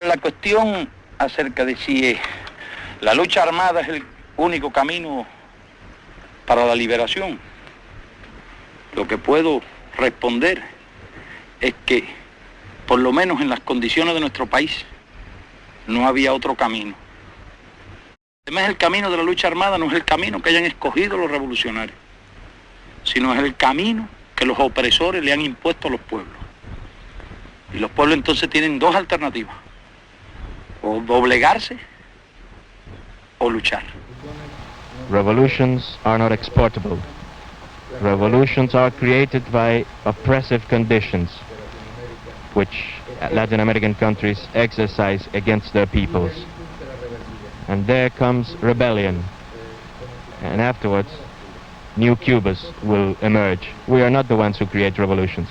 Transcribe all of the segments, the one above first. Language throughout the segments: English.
La cuestión acerca de si la lucha armada es el único camino para la liberación, lo que puedo responder es que, por lo menos en las condiciones de nuestro país, no había otro camino. Además, el camino de la lucha armada no es el camino que hayan escogido los revolucionarios, sino es el camino que los opresores le han impuesto a los pueblos. Y los pueblos entonces tienen dos alternativas: o doblegarse o luchar. Revolutions are not exportable. Revolutions are created by oppressive conditions which Latin American countries exercise against their peoples. And there comes rebellion. And afterwards, new Cubas will emerge. We are not the ones who create revolutions.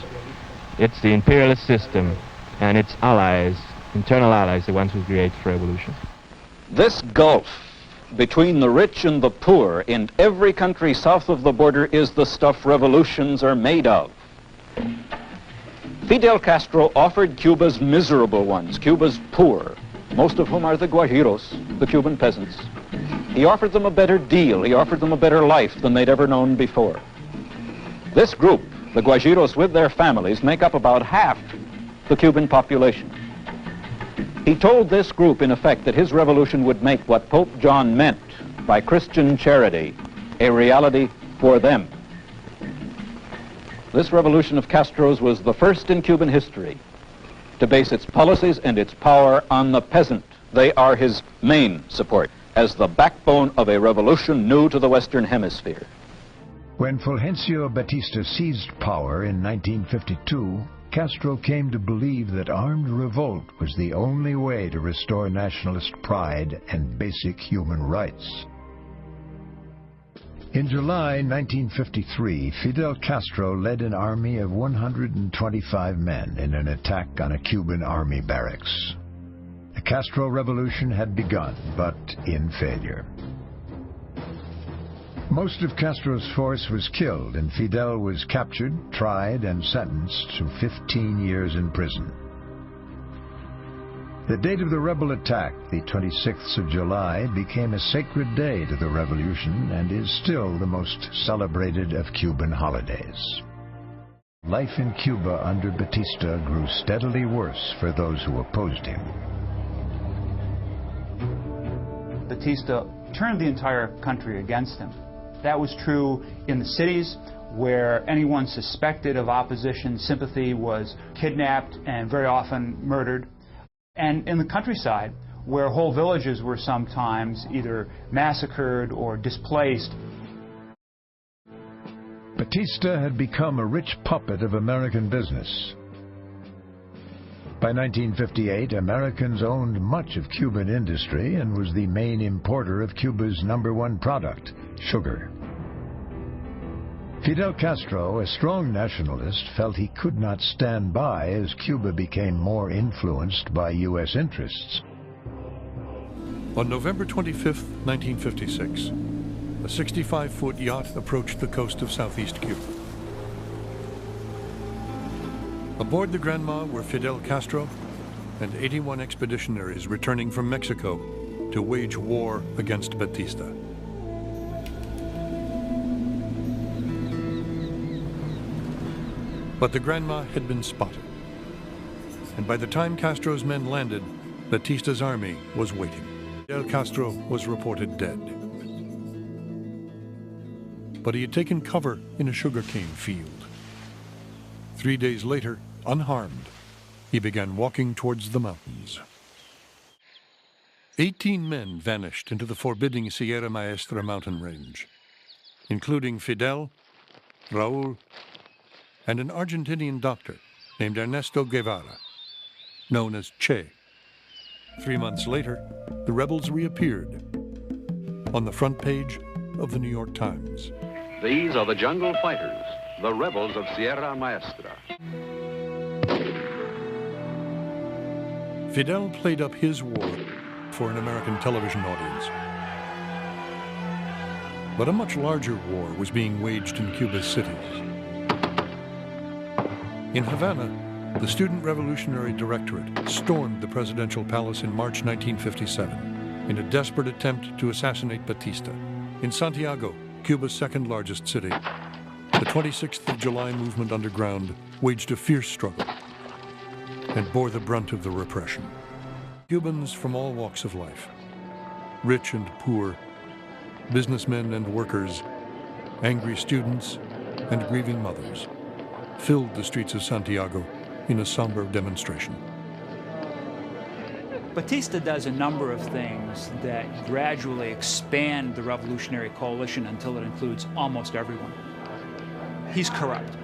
It's the imperialist system and its allies, internal allies, the ones who create revolution. This gulf between the rich and the poor in every country south of the border is the stuff revolutions are made of. Fidel Castro offered Cuba's miserable ones, Cuba's poor, most of whom are the Guajiros, the Cuban peasants. He offered them a better deal. He offered them a better life than they'd ever known before. This group, the Guajiros with their families, make up about half the Cuban population. He told this group, in effect, that his revolution would make what Pope John meant by Christian charity a reality for them. This revolution of Castro's was the first in Cuban history to base its policies and its power on the peasant. They are his main support as the backbone of a revolution new to the Western Hemisphere. When Fulgencio Batista seized power in 1952, Castro came to believe that armed revolt was the only way to restore nationalist pride and basic human rights. In July 1953, Fidel Castro led an army of 125 men in an attack on a Cuban army barracks. The Castro Revolution had begun, but in failure. Most of Castro's force was killed, and Fidel was captured, tried, and sentenced to 15 years in prison. The date of the rebel attack, the 26th of July, became a sacred day to the revolution and is still the most celebrated of Cuban holidays. Life in Cuba under Batista grew steadily worse for those who opposed him. Batista turned the entire country against him. That was true in the cities, where anyone suspected of opposition sympathy was kidnapped and very often murdered. And in the countryside, where whole villages were sometimes either massacred or displaced. Batista had become a rich puppet of American business. By 1958, Americans owned much of Cuban industry and was the main importer of Cuba's #1 product, sugar. Fidel Castro, a strong nationalist, felt he could not stand by as Cuba became more influenced by U.S. interests. On November 25, 1956, a 65-foot yacht approached the coast of southeast Cuba. Aboard the Granma were Fidel Castro and 81 expeditionaries returning from Mexico to wage war against Batista. But the Granma had been spotted, and by the time Castro's men landed, Batista's army was waiting. Fidel Castro was reported dead. But he had taken cover in a sugarcane field. 3 days later, unharmed, he began walking towards the mountains. 18 men vanished into the forbidding Sierra Maestra mountain range, including Fidel, Raul, and an Argentinian doctor named Ernesto Guevara, known as Che. 3 months later, the rebels reappeared on the front page of the New York Times. These are the jungle fighters, the rebels of Sierra Maestra. Fidel played up his war for an American television audience. But a much larger war was being waged in Cuba's cities. In Havana, The Student Revolutionary Directorate stormed the presidential palace in March 1957 in a desperate attempt to assassinate Batista. In Santiago, Cuba's second largest city, the 26th of July movement underground waged a fierce struggle and bore the brunt of the repression. Cubans from all walks of life, rich and poor, businessmen and workers, angry students and grieving mothers, filled the streets of Santiago in a somber demonstration. Batista does a number of things that gradually expand the revolutionary coalition until it includes almost everyone. He's corrupt.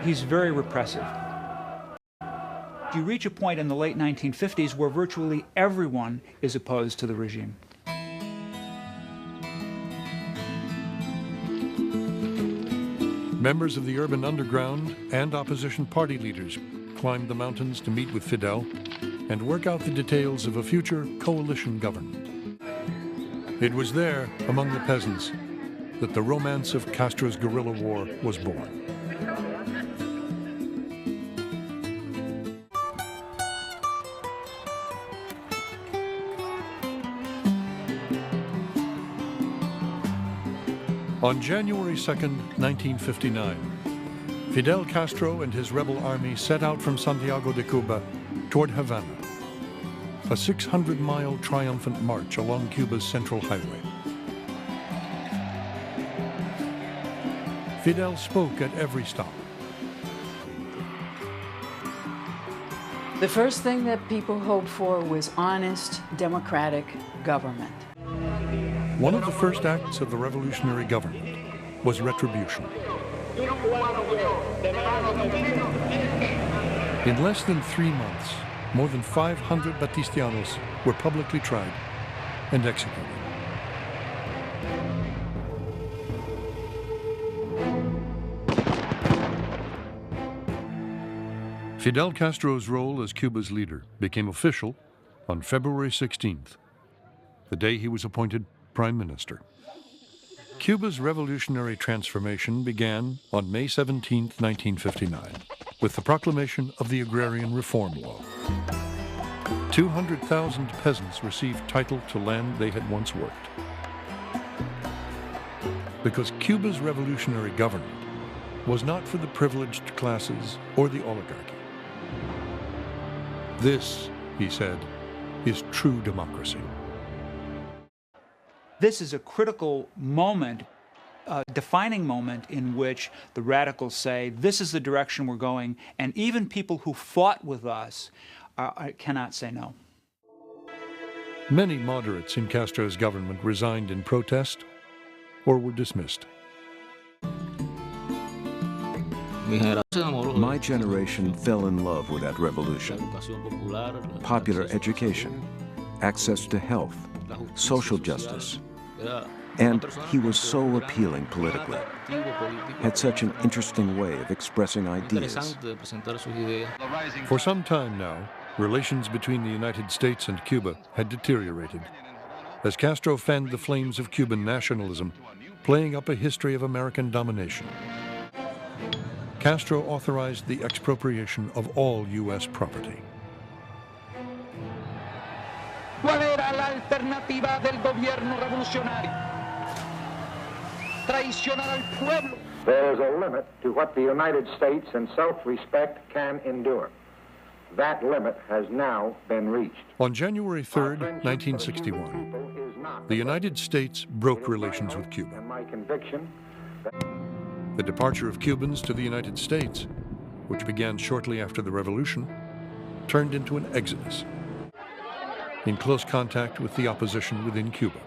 He's very repressive. You reach a point in the late 1950s where virtually everyone is opposed to the regime. Members of the urban underground and opposition party leaders climbed the mountains to meet with Fidel and work out the details of a future coalition government. It was there, among the peasants, that the romance of Castro's guerrilla war was born. On January 2nd, 1959, Fidel Castro and his rebel army set out from Santiago de Cuba toward Havana, a 600-mile triumphant march along Cuba's central highway. Fidel spoke at every stop. The first thing that people hoped for was honest, democratic government. One of the first acts of the revolutionary government was retribution. In less than 3 months, more than 500 Batistianos were publicly tried and executed. Fidel Castro's role as Cuba's leader became official on February 16th, the day he was appointed Prime Minister. Cuba's revolutionary transformation began on May 17, 1959, with the proclamation of the Agrarian Reform Law. 200,000 peasants received title to land they had once worked. Because Cuba's revolutionary government was not for the privileged classes or the oligarchy. This, he said, is true democracy. This is a critical moment, a defining moment in which the radicals say, this is the direction we're going, and even people who fought with us cannot say no. Many moderates in Castro's government resigned in protest or were dismissed. My generation fell in love with that revolution. Popular education, access to health, social justice. And he was so appealing politically. Had such an interesting way of expressing ideas. For some time now, relations between the United States and Cuba had deteriorated as Castro fanned the flames of Cuban nationalism, playing up a history of American domination. Castro authorized the expropriation of all U.S. property. ¿Cuál era la alternativa del gobierno revolucionario? Traicionar al pueblo. There is a limit to what the United States in self-respect can endure. That limit has now been reached. On January 3rd, 1961, the United States broke relations with Cuba. The departure of Cubans to the United States, which began shortly after the revolution, turned into an exodus, in close contact with the opposition within Cuba.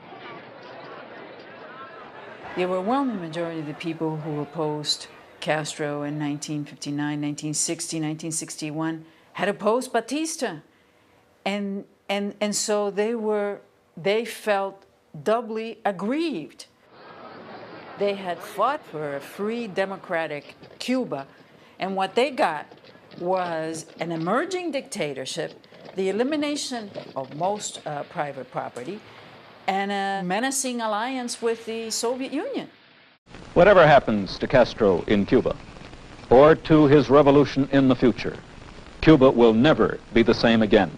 The overwhelming majority of the people who opposed Castro in 1959, 1960, 1961 had opposed Batista. And so they felt doubly aggrieved. They had fought for a free democratic Cuba, and what they got was an emerging dictatorship, the elimination of most private property, and a menacing alliance with the Soviet Union. Whatever happens to Castro in Cuba, or to his revolution in the future, Cuba will never be the same again.